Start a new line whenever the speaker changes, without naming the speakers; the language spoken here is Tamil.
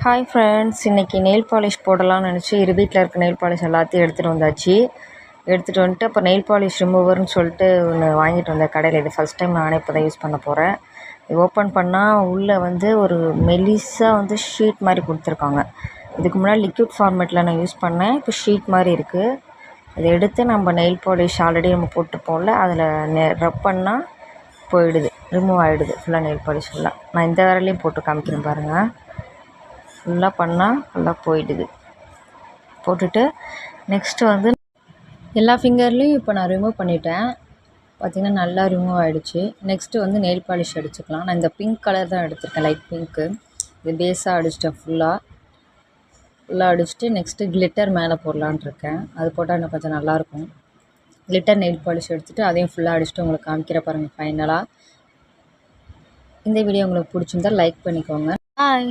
ஹாய் ஃப்ரெண்ட்ஸ், இன்றைக்கி நெயில் பாலிஷ் போடலாம்னு நினச்சி வீட்டில் இருக்க நெயில் பாலிஷ் எல்லாத்தையும் எடுத்துகிட்டு வந்தாச்சு. எடுத்துகிட்டு வந்துட்டு அப்போ நெயில் பாலிஷ் ரிமூவர்னு சொல்லிட்டு ஒன்று வாங்கிட்டு வந்தேன் கடையில். இது ஃபஸ்ட் டைம் நானே இப்போ தான் யூஸ் பண்ண போகிறேன். இது ஓப்பன் பண்ணால் உள்ளே ஒரு மெலிசாக ஷீட் மாதிரி கொடுத்துருக்காங்க. இதுக்கு முன்னாடி லிக்விட் ஃபார்மேட்டில் நான் யூஸ் பண்ணேன். இப்போ ஷீட் மாதிரி இருக்குது. இதை எடுத்து நம்ம நெயில் பாலிஷ் ஆல்ரெடி நம்ம போட்டுப்போம்ல, அதில் ரப் பண்ணால் போயிடுது, ரிமூவ் ஆகிடுது ஃபுல்லாக நெயில் பாலிஷ் ஃபுல்லாக. நான் இந்த விரலையும் போட்டு காமிக்கிறேன் பாருங்கள். ஃபுல்லாக பண்ணால் ஃபுல்லாக போயிடுது. போட்டுட்டு நெக்ஸ்ட்டு எல்லா ஃபிங்கர்லேயும் இப்போ நான் ரிமூவ் பண்ணிட்டேன். பார்த்திங்கன்னா நல்லா ரிமூவ் ஆகிடுச்சு. நெக்ஸ்ட்டு நெயில் பாலிஷ் அடிச்சுக்கலாம். நான் இந்த பிங்க் கலர் தான் எடுத்திருக்கேன், லைட் பிங்க்கு. இது பேஸாக அடிச்சிட்டேன் ஃபுல்லாக அடிச்சுட்டு நெக்ஸ்ட்டு கிளிட்டர் மேலே போடலான்னு இருக்கேன். அது போட்டால் இன்னும் கொஞ்சம் நல்லாயிருக்கும். கிளிட்டர் நெயில் பாலிஷ் எடுத்துகிட்டு அதையும் ஃபுல்லாக அடிச்சுட்டு உங்களுக்கு காமிக்கிற பாருங்கள் ஃபைனலாக. இந்த வீடியோ உங்களுக்கு பிடிச்சிருந்தால் லைக் பண்ணிக்கோங்க. பாய்.